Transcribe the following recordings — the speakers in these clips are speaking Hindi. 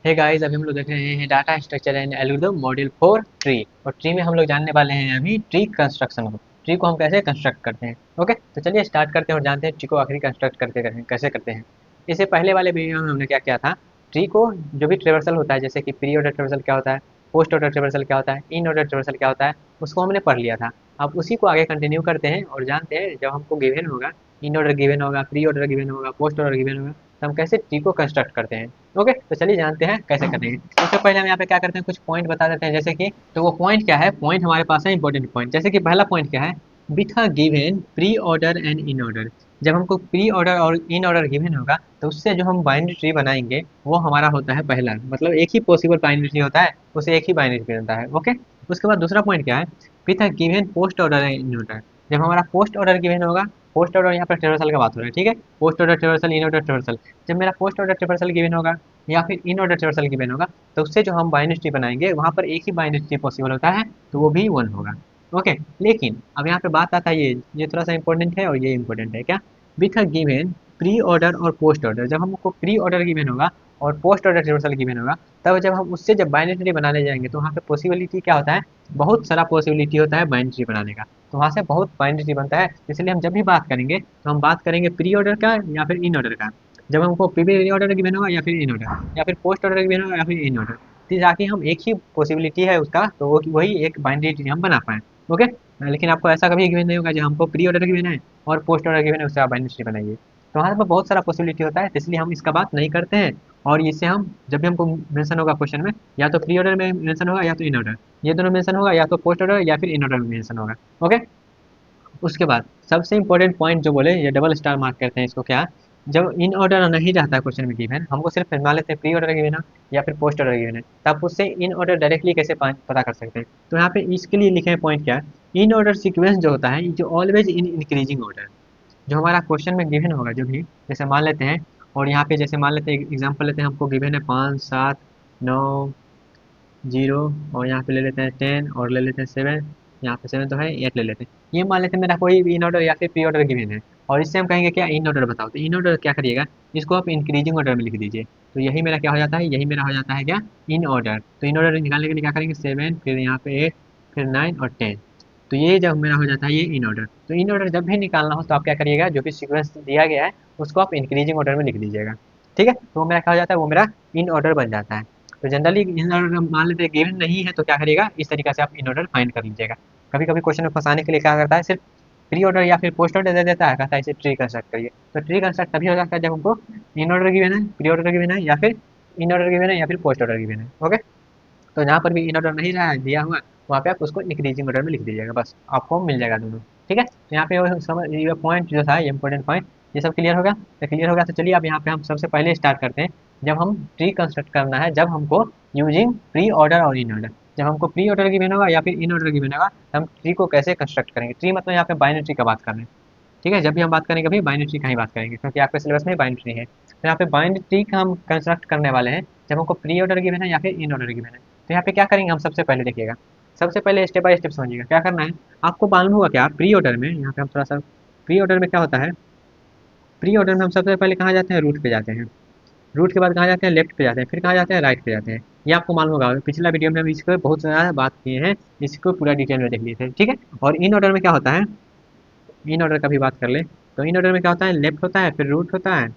हे गाइस, अभी हम लोग देख रहे हैं data structure and algorithm module 4 tree. और ट्री में हम लोग जानने वाले हैं अभी ट्री कंस्ट्रक्शन को। ट्री को हम कैसे कंस्ट्रक्ट करते हैं। ओके, तो चलिए स्टार्ट करते हैं और जानते हैं ट्री को आखिरी कंस्ट्रक्ट कैसे करते हैं। इससे पहले वाले वीडियो में हमने क्या किया था, ट्री को जो भी ट्रेवर्सल होता है, जैसे कि प्री ऑर्डर ट्रेवर्सल क्या होता है, पोस्ट ऑर्डर ट्रेवर्सल क्या होता है, इन ऑर्डर ट्रेवर्सल क्या होता है, उसको हमने पढ़ लिया था। अब उसी को आगे कंटिन्यू करते हैं और जानते हैं जब हमको गिवन होगा, इन ऑर्डर गिवन होगा, प्री ऑर्डर गिवन होगा, पोस्ट ऑर्डर गिवन होगा, तो हम कैसे ट्री को कंस्ट्रक्ट करते हैं। ओके, तो चलिए जानते हैं कैसे करेंगे। सबसे पहले हम यहाँ पे क्या करते हैं, कुछ पॉइंट बता देते हैं। जैसे कि तो वो पॉइंट क्या है, पॉइंट हमारे पास है इंपॉर्टेंट पॉइंट। जैसे कि पहला पॉइंट क्या है, with a given pre order and in order. जब हमको प्री ऑर्डर और इन ऑर्डर गिवन होगा तो उससे जो हम बाइनरी ट्री बनाएंगे वो हमारा होता है पहला, मतलब एक ही पॉसिबल बाइनरी ट्री होता है, उसे एक ही बाइनरी ट्री बनता है। ओके, उसके बाद दूसरा पॉइंट क्या है, with a given post order and in order. जब हमारा पोस्ट ऑर्डर गिवन होगा, पोस्ट ऑर्डर यहाँ पर ट्रेवर्सल का बात हो रहा है, ठीक है, post order traversal, in order traversal. जब मेरा पोस्ट ऑर्डर ट्रेवर्सल गिवन होगा या फिर इन ऑर्डर ट्रेवर्सल गिवन होगा, तो उससे जो हम बाइनरी ट्री बनाएंगे वहाँ पर एक ही बाइनरी ट्री पॉसिबल होता है, तो वो भी 1 होगा। ओके, लेकिन अब यहाँ पे बात आता है, ये थोड़ा सा इंपॉर्टेंट है और ये इंपॉर्टेंट है क्या, with a given pre order और पोस्ट ऑर्डर। जब हमको प्री ऑर्डर गिवन होगा और पोस्ट ऑर्डर ट्रेवर्सल गिवन होगा, तब जब हम उससे जब बाइनरी ट्री बनाने जाएंगे तो वहाँ पे पॉसिबिलिटी क्या होता है, बहुत सारा पॉसिबिलिटी होता है बाइनरी ट्री बनाने का। तो वहाँ से बहुत बाइनरी ट्री बनता है, इसलिए हम जब भी बात करेंगे तो हम बात करेंगे प्री ऑर्डर का या फिर इन ऑर्डर का। जब हमको प्री ऑर्डर गिवन होगा या फिर इन ऑर्डर, या फिर पोस्ट ऑर्डर गिवन होगा या फिर इन ऑर्डर, तो ताकि हम एक ही पॉसिबिलिटी है उसका, तो वही एक बाइनरी ट्री हम बना पाएँ। ओके, लेकिन आपको ऐसा कभी गिवन नहीं होगा जो हमको प्री ऑर्डर गिवन है और पोस्ट ऑर्डर गिवन है उससे आप बाइनरी ट्री बनाइए। तो वहाँ पर बहुत सारा पॉसिबिलिटी होता है, तो इसलिए हम इसका बात नहीं करते हैं। और इससे हम जब भी हमको मेंशन होगा क्वेश्चन में, या तो प्री ऑर्डर में मेंशन होगा या तो इन ऑर्डर, ये दोनों मेंशन होगा, या तो पोस्ट ऑर्डर या फिर इन ऑर्डर में मेंशन होगा। ओके, उसके बाद सबसे इंपॉर्टेंट पॉइंट जो बोले, ये डबल स्टार मार्क करते हैं इसको क्या, जब इन ऑर्डर नहीं रहता है क्वेश्चन में गिवन, हमको सिर्फ मान लेते हैं प्री ऑर्डर गिवन है या फिर पोस्ट ऑर्डर गिवन है, तो आप उससे इन ऑर्डर डायरेक्टली कैसे पता कर सकते हैं। तो यहाँ पे इसके लिए लिखे हैं पॉइंट क्या, इन ऑर्डर सीक्वेंस जो होता है जो ऑलवेज इन इंक्रीजिंग ऑर्डर। जो हमारा क्वेश्चन में गिवन होगा जो भी, जैसे मान लेते हैं, और यहाँ पे जैसे मान लेते हैं एग्जाम्पल लेते हैं, हमको गिवन है 5, 7, 9, 0, और यहाँ पे ले लेते हैं 10 और ले लेते हैं 7, यहाँ पे 7 तो है, 8 ले लेते हैं। ये मान लेते हैं मेरा कोई भी इन ऑर्डर या फिर प्री ऑर्डर गिवन है, और इससे हम कहेंगे क्या, इन ऑर्डर बताओ। तो इन ऑर्डर क्या करिएगा, इसको आप इंक्रीजिंग ऑर्डर में लिख दीजिए। तो यही मेरा क्या हो जाता है, यही मेरा हो जाता है क्या, इन ऑर्डर। तो इन ऑर्डर निकालने के लिए क्या करेंगे, 7, फिर यहाँ पे 8, फिर 9 और 10। तो ये जब मेरा हो जाता है ये इन ऑर्डर। तो इन ऑर्डर जब भी निकालना हो तो आप क्या करिएगा, जो भी सीक्वेंस दिया गया है उसको आप इंक्रीजिंग ऑर्डर में लिख दीजिएगा। ठीक है, तो वो मेरा क्या हो जाता है, वो मेरा इन ऑर्डर बन जाता है। तो जनरली इन ऑर्डर मान लेते हैं गिवन नहीं है, तो क्या करिएगा, इस तरीके से आप इन ऑर्डर फाइंड कर लीजिएगा। कभी कभी क्वेश्चन में फंसाने के लिए क्या करता है, सिर्फ प्री ऑर्डर या फिर पोस्ट ऑर्डर दे देता है, कहता है इसे ट्री कंस्ट्रक्ट करिए। तो ट्री कंस्ट्रक्ट तभी हो जाता है जब हमको इन ऑर्डर गिवन है, प्री ऑर्डर गिवन है, या फिर इन ऑर्डर गिवन है, या फिर पोस्ट ऑर्डर गिवन है। ओके, तो जहाँ पर भी इन ऑर्डर नहीं रहा है दिया हुआ, वहाँ पे आप उसको इंक्रीजिंग ऑर्डर में लिख दीजिएगा, बस आपको मिल जाएगा दोनों। ठीक है, तो यहाँ पे वो समझ, ये पॉइंट जो था, ये इंपॉर्टेंट पॉइंट, ये सब क्लियर होगा। तो क्लियर होगा तो चलिए अब यहाँ पे हम सबसे पहले स्टार्ट करते हैं। जब हम ट्री कंस्ट्रक्ट करना है, जब हमको यूजिंग प्री ऑर्डर और इन ऑर्डर, जब हमको प्री ऑर्डर गिवन होगा या फिर इन ऑर्डर गिवन होगा, तो हम ट्री को कैसे कंस्ट्रक्ट करेंगे। ट्री मतलब यहाँ पे बाइनरी ट्री का बात कर रहे हैं। ठीक है, जब भी हम बात करेंगे अभी बाइनरी ट्री का ही बात करेंगे, क्योंकि आपके सिलेबस में बाइनरी ट्री है। तो यहाँ पे बाइनरी ट्री का हम कंस्ट्रक्ट करने वाले हैं जब हमको प्री ऑर्डर गिवन है या फिर इन ऑर्डर गिवन है। तो यहाँ पे क्या करेंगे हम, सबसे पहले देखिएगा, सबसे पहले स्टेप बाय स्टेप समझिएगा क्या करना है। आपको मालूम होगा क्या, प्री ऑर्डर में, यहाँ पे हम थोड़ा सा, प्री ऑर्डर में क्या होता है, प्री ऑर्डर में हम सबसे पहले कहाँ जाते हैं, रूट पे जाते हैं। रूट के बाद कहाँ जाते हैं, लेफ्ट पे जाते हैं, फिर कहाँ जाते हैं, राइट पे जाते हैं। ये आपको मालूम होगा, पिछला वीडियो में हम इसको बहुत ज़्यादा बात किए हैं, इसको पूरा डिटेल में देख लिए थे। ठीक है, और इन ऑर्डर में क्या होता है, इन ऑर्डर का भी बात कर ले, तो इन ऑर्डर में क्या होता है, लेफ्ट होता है, फिर रूट होता है,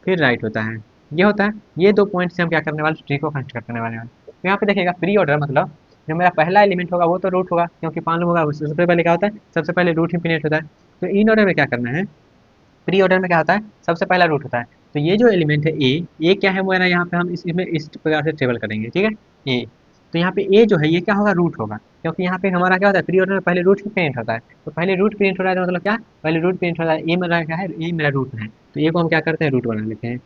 फिर राइट होता है, ये होता है। ये दो पॉइंट से हम क्या करने वाले, ट्री को कंस्ट्रक्ट करने वाले हैं। तो यहाँ पे देखिएगा प्री ऑर्डर मतलब जो मेरा पहला एलिमेंट होगा वो तो रूट होगा, क्योंकि मालूम होगा सबसे पहले क्या होता है, सबसे पहले रूट इंफिनिट होता है। तो इन ऑर्डर में क्या करना है, प्री ऑर्डर में क्या होता है, सबसे पहला रूट होता है। तो ये जो एलिमेंट है ए क्या है मेरा, यहाँ पे हम इसमें इस प्रकार से ट्रेवल करेंगे। ठीक है, ए, तो यहाँ पे ए जो है ये क्या होगा, रूट होगा, क्योंकि यहाँ पे हमारा क्या होता है, प्री ऑर्डर में पहले रूट प्रिंट होता है। तो पहले रूट प्रिंट हो रहा है, तो मतलब क्या, पहले रूट प्रिंट हो रहा है, ए मेरा क्या है, ए मेरा रूट है, तो ए को हम क्या करते हैं, रूट बना लेते हैं।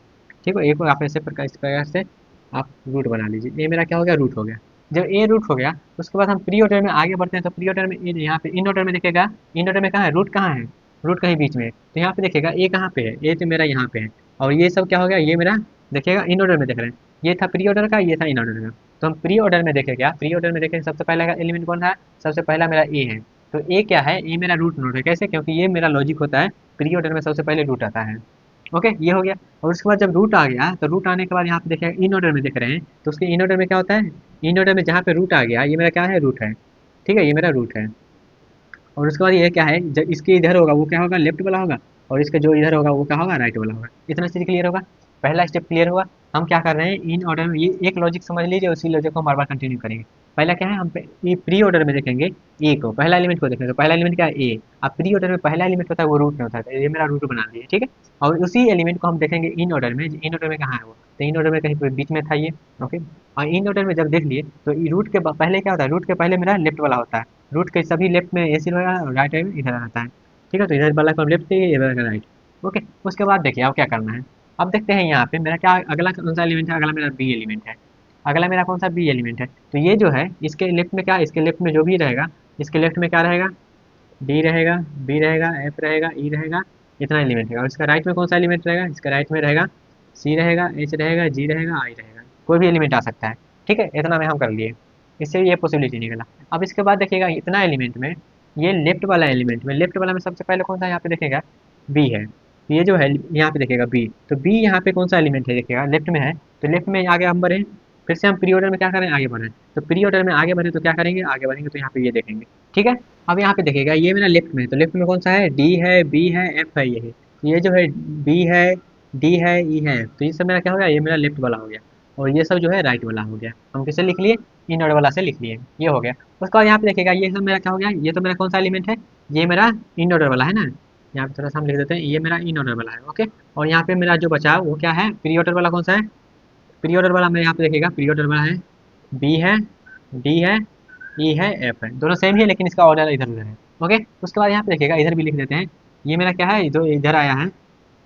ठीक है, ए को आप ऐसे प्रकार, इस प्रकार से आप रूट बना लीजिए, ए मेरा क्या हो गया, रूट हो गया। जब ए रूट हो गया, उसके बाद हम प्री ऑर्डर में आगे बढ़ते हैं। तो प्री ऑर्डर में यहाँ पे इन ऑर्डर में देखेगा, इन ऑर्डर में कहाँ है, रूट कहाँ है, रूट कहीं बीच में है। तो यहाँ पे देखिएगा ए कहाँ पे है, ए तो मेरा यहाँ पे है, और ये सब क्या हो गया, ये मेरा देखिएगा इन ऑर्डर में देख रहे हैं, ये था प्री ऑर्डर का, ये था इन ऑर्डर का। तो हम प्री ऑर्डर में देखें क्या, प्री ऑर्डर में देखें सबसे पहला एलिमेंट कौन था, सबसे पहला मेरा ए है। तो ए क्या है, ए मेरा रूट नोड है। कैसे, क्योंकि ये मेरा लॉजिक होता है, प्री ऑर्डर में सबसे पहले रूट आता है। ओके, ये हो गया। और उसके बाद जब रूट आ गया तो रूट आने के बाद यहाँ पे देखिए इन ऑर्डर में देख रहे हैं, तो उसके इन ऑर्डर में क्या होता है, इन ऑर्डर में जहाँ पे रूट आ गया ये मेरा क्या है, रूट है। ठीक है, ये मेरा रूट है। और उसके बाद ये क्या है, जब इसके इधर होगा वो क्या होगा, लेफ्ट वाला होगा, और इसका जो इधर होगा वो क्या होगा, राइट वाला होगा। इतना चीज़ क्लियर होगा, पहला स्टेप क्लियर हुआ। हम क्या कर रहे हैं, इन ऑर्डर में ये एक लॉजिक समझ लीजिए, उसी लॉजिक को बार बार कंटिन्यू करेंगे। पहला क्या है, हम ये प्री ऑर्डर में देखेंगे ए को, पहला एलिमेंट को देखेंगे, तो पहला एलिमेंट क्या है, ए। अब प्री ऑर्डर में पहला एलिमेंट होता है वो रूट में होता है, तो ये मेरा रूट बना दिए, ठीक है। और उसी एलिमेंट को हम देखेंगे इन ऑर्डर में, इन ऑर्डर में कहाँ है वो, तो इन ऑर्डर में कहीं पे बीच में था ये। ओके, और इन ऑर्डर में जब देख लिए तो रूट के पहले क्या होता है, रूट के पहले मेरा लेफ्ट वाला होता है। रूट के सभी लेफ्ट में ए होगा और राइट में इधर रहता है। ठीक है, तो इधर वाला को हम लेफ्ट चाहिए, इधर वाला राइट। ओके, उसके बाद देखिए अब क्या करना है। अब देखते हैं यहाँ पे मेरा क्या अगला कौन सा एलिमेंट है, अगला मेरा बी एलिमेंट है। अगला मेरा कौन सा, बी एलिमेंट है। तो ये जो है इसके लेफ्ट में क्या, इसके लेफ्ट में जो भी रहेगा, इसके लेफ्ट में क्या रहेगा, डी रहेगा, बी रहेगा, एफ रहेगा, ई रहेगा, इतना एलिमेंट रहेगा। और इसका राइट में कौन सा एलिमेंट रहेगा, इसका राइट में रहेगा सी रहेगा, एच रहेगा, जी रहेगा, आई रहेगा, कोई भी एलिमेंट आ सकता है। ठीक है, इतना में हम कर लिए, इससे ये पॉसिबिलिटी निकला। अब इसके बाद देखिएगा इतना एलिमेंट में, ये लेफ्ट वाला एलिमेंट में, लेफ्ट वाला में सबसे पहले कौन सा यहाँ पे देखेगा, बी है। तो ये जो है यहाँ पे देखेगा बी, तो बी यहाँ पे कौन सा एलिमेंट है देखिएगा, लेफ्ट में है। तो लेफ्ट में आगे हम बढ़े, फिर से हम प्री ऑर्डर में क्या करें, आगे बढ़ें। तो प्री ऑर्डर में आगे बढ़े तो क्या करेंगे, आगे बढ़ेंगे तो यहाँ पे ये देखेंगे। ठीक है, अब यहाँ पे देखिएगा ये मेरा लेफ्ट में है, तो लेफ्ट में कौन सा है, डी है, बी है, एफ है, ये है। तो ये जो है बी है, डी है, ई है, तो ये सब मेरा क्या हो गया, ये मेरा लेफ्ट वाला हो गया। और ये सब जो है राइट वाला हो गया। हम किसे लिख लिए, इन ऑर्डर वाला से लिख लिए, ये हो गया। उसके बाद यहाँ पे देखिएगा ये सब मेरा क्या हो गया, ये तो मेरा कौन सा एलिमेंट है, ये मेरा इन ऑर्डर वाला है ना। यहाँ पे थोड़ा सा हम लिख देते हैं, ये मेरा इन ऑर्डर वाला है। ओके, और यहाँ पे मेरा जो बचा वो क्या है, प्री ऑर्डर वाला कौन सा है, प्री ऑर्डर वाला मेरे यहाँ पे देखिएगा प्री ऑर्डर वाला है, बी है, डी है, ई है, एफ है, दोनों सेम ही है लेकिन इसका ऑर्डर इधर उधर है। ओके, उसके बाद यहाँ पे देखिएगा इधर भी लिख देते हैं, ये मेरा क्या है, जो इधर आया है,